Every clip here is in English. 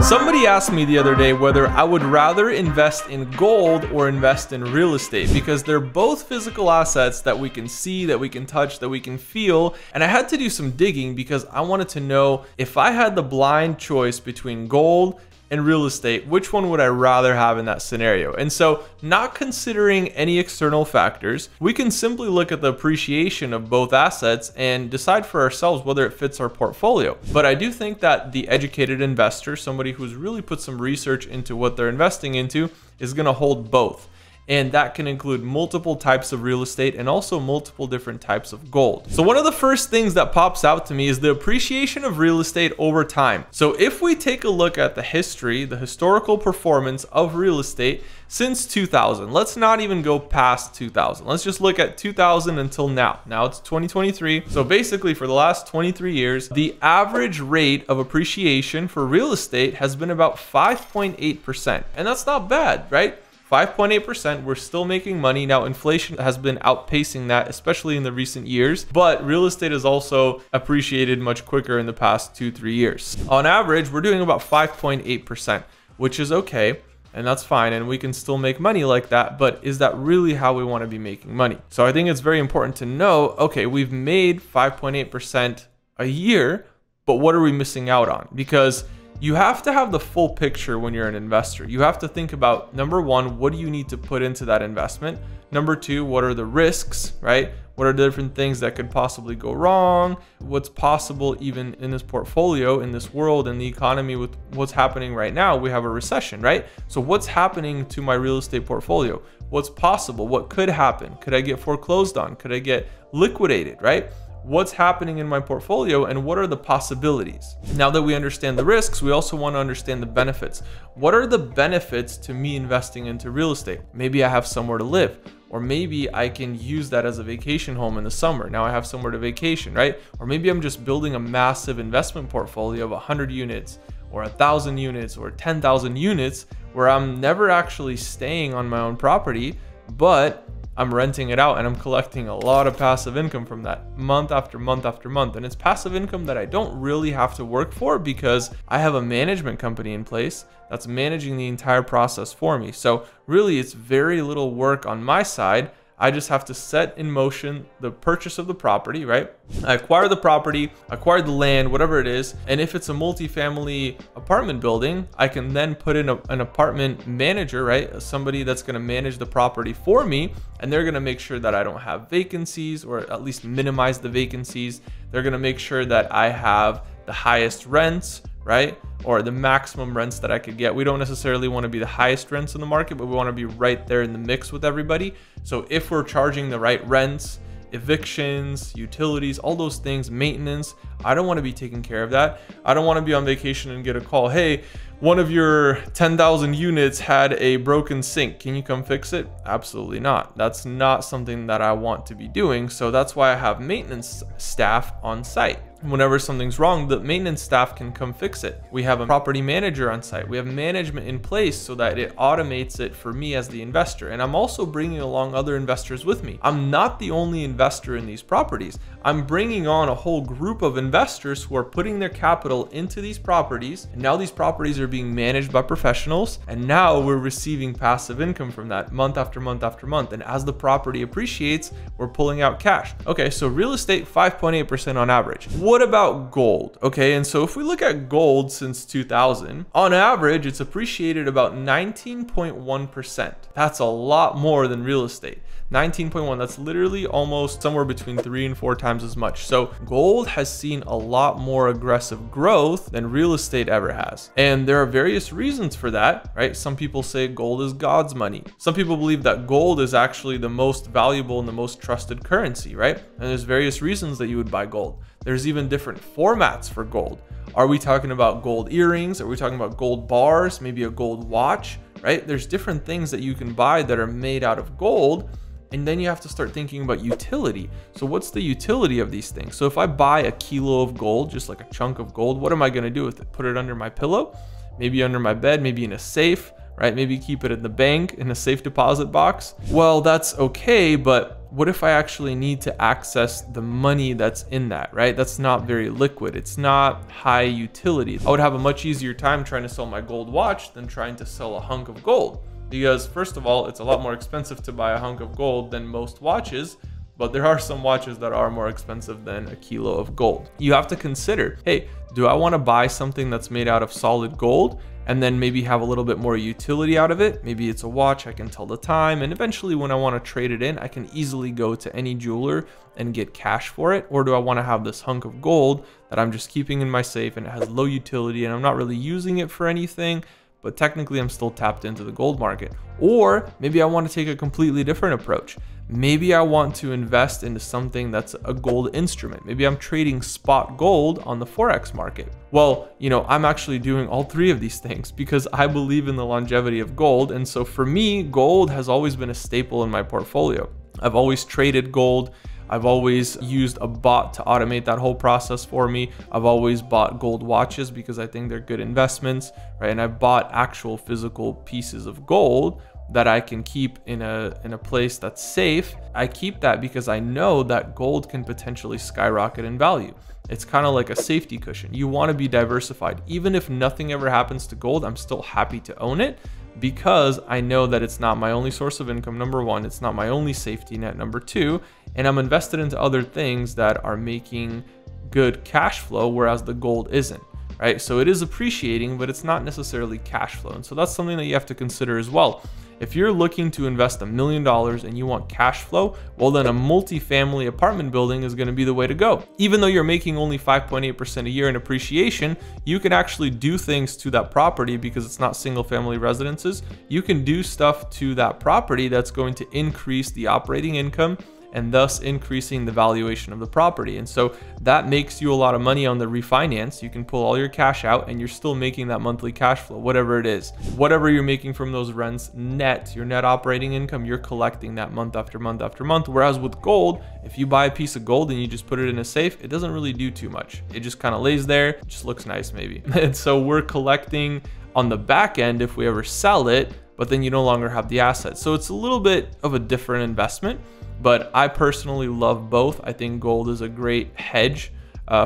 Somebody asked me the other day whether I would rather invest in gold or invest in real estate, because they're both physical assets that we can see, that we can touch, that we can feel. And I had to do some digging because I wanted to know, if I had the blind choice between gold and real estate, which one would I rather have in that scenario? And so, not considering any external factors, we can simply look at the appreciation of both assets and decide for ourselves whether it fits our portfolio. But I do think that the educated investor, somebody who's really put some research into what they're investing into, is going to hold both. And that can include multiple types of real estate and also multiple different types of gold. So one of the first things that pops out to me is the appreciation of real estate over time. So if we take a look at the history, the historical performance of real estate since 2000, let's not even go past 2000. Let's just look at 2000 until now. Now it's 2023. So basically for the last 23 years, the average rate of appreciation for real estate has been about 5.8%. And that's not bad, right? 5.8%, we're still making money. Now, inflation has been outpacing that, especially in the recent years, but real estate has also appreciated much quicker in the past 2-3 years. On average, we're doing about 5.8%, which is okay, and that's fine, and we can still make money like that, but is that really how we want to be making money? So I think it's very important to know, okay, we've made 5.8% a year, but what are we missing out on? Because you have to have the full picture when you're an investor. You have to think about, number one, what do you need to put into that investment? Number two, what are the risks, right? What are the different things that could possibly go wrong? What's possible even in this portfolio, in this world, in the economy with what's happening right now? We have a recession, right? So what's happening to my real estate portfolio? What's possible? What could happen? Could I get foreclosed on? Could I get liquidated, right? What's happening in my portfolio and what are the possibilities? Now that we understand the risks, we also want to understand the benefits. What are the benefits to me investing into real estate? Maybe I have somewhere to live, or maybe I can use that as a vacation home in the summer. Now I have somewhere to vacation, right? Or maybe I'm just building a massive investment portfolio of 100 units or 1,000 units or 10,000 units where I'm never actually staying on my own property, but I'm renting it out and I'm collecting a lot of passive income from that month after month after month. And it's passive income that I don't really have to work for because I have a management company in place that's managing the entire process for me. So really it's very little work on my side. I just have to set in motion the purchase of the property, right? I acquire the property, acquire the land, whatever it is. And if it's a multifamily apartment building, I can then put in an apartment manager, right? Somebody that's going to manage the property for me. And they're going to make sure that I don't have vacancies, or at least minimize the vacancies. They're going to make sure that I have the highest rents, right? Or the maximum rents that I could get. We don't necessarily want to be the highest rents in the market, but we want to be right there in the mix with everybody. So if we're charging the right rents, evictions, utilities, all those things, maintenance, I don't want to be taking care of that. I don't want to be on vacation and get a call, hey, one of your 10,000 units had a broken sink. Can you come fix it? Absolutely not. That's not something that I want to be doing. So that's why I have maintenance staff on site. Whenever something's wrong, the maintenance staff can come fix it. We have a property manager on site. We have management in place so that it automates it for me as the investor. And I'm also bringing along other investors with me. I'm not the only investor in these properties. I'm bringing on a whole group of investors who are putting their capital into these properties. And now these properties are being managed by professionals. And now we're receiving passive income from that month after month after month. And as the property appreciates, we're pulling out cash. Okay, so real estate, 5.8% on average. What about gold? Okay, and so if we look at gold since 2000, on average, it's appreciated about 19.1%. That's a lot more than real estate. 19.1, that's literally almost somewhere between 3 and 4 times as much. So gold has seen a lot more aggressive growth than real estate ever has. And there are various reasons for that, right? Some people say gold is God's money. Some people believe that gold is actually the most valuable and the most trusted currency, right? And there's various reasons that you would buy gold. There's even different formats for gold. Are we talking about gold earrings? Are we talking about gold bars? Maybe a gold watch, right? There's different things that you can buy that are made out of gold. And then you have to start thinking about utility. So what's the utility of these things? So if I buy a kilo of gold, just like a chunk of gold, what am I going to do with it? Put it under my pillow, maybe under my bed, maybe in a safe, right? Maybe keep it in the bank in a safe deposit box. Well, that's okay, but what if I actually need to access the money that's in that, right? That's not very liquid. It's not high utility. I would have a much easier time trying to sell my gold watch than trying to sell a hunk of gold. Because first of all, it's a lot more expensive to buy a hunk of gold than most watches, but there are some watches that are more expensive than a kilo of gold. You have to consider, hey, do I want to buy something that's made out of solid gold and then maybe have a little bit more utility out of it? Maybe it's a watch, I can tell the time, and eventually when I want to trade it in, I can easily go to any jeweler and get cash for it. Or do I want to have this hunk of gold that I'm just keeping in my safe and it has low utility and I'm not really using it for anything, but technically I'm still tapped into the gold market? Or maybe I want to take a completely different approach. Maybe I want to invest into something that's a gold instrument. Maybe I'm trading spot gold on the Forex market. Well, I'm actually doing all three of these things because I believe in the longevity of gold. And so for me, gold has always been a staple in my portfolio. I've always traded gold. I've always used a bot to automate that whole process for me. I've always bought gold watches because I think they're good investments, right? And I've bought actual physical pieces of gold that I can keep in a place that's safe. I keep that because I know that gold can potentially skyrocket in value. It's kind of like a safety cushion. You want to be diversified. Even if nothing ever happens to gold, I'm still happy to own it because I know that it's not my only source of income, number one. It's not my only safety net, number two. And I'm invested into other things that are making good cash flow, whereas the gold isn't. Right? So it is appreciating, but it's not necessarily cash flow. And so that's something that you have to consider as well. If you're looking to invest $1 million and you want cash flow, well, then a multi-family apartment building is going to be the way to go. Even though you're making only 5.8% a year in appreciation, you can actually do things to that property because it's not single family residences. You can do stuff to that property that's going to increase the operating income and thus increasing the valuation of the property. And so that makes you a lot of money on the refinance. You can pull all your cash out and you're still making that monthly cash flow, whatever it is. Whatever you're making from those rents net, your net operating income, you're collecting that month after month after month. Whereas with gold, if you buy a piece of gold and you just put it in a safe, it doesn't really do too much. It just kind of lays there, it just looks nice maybe. And so we're collecting on the back end if we ever sell it, but then you no longer have the asset. So it's a little bit of a different investment. But I personally love both. I think gold is a great hedge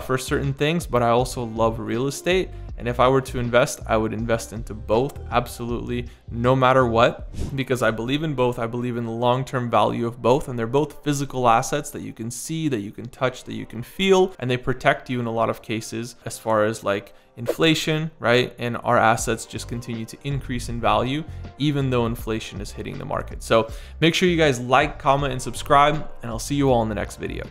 for certain things, but I also love real estate. And if I were to invest, I would invest into both, absolutely, no matter what, because I believe in both. I believe in the long-term value of both, and they're both physical assets that you can see, that you can touch, that you can feel, and they protect you in a lot of cases as far as like inflation, right? And our assets just continue to increase in value, even though inflation is hitting the market. So make sure you guys like, comment, and subscribe, and I'll see you all in the next video.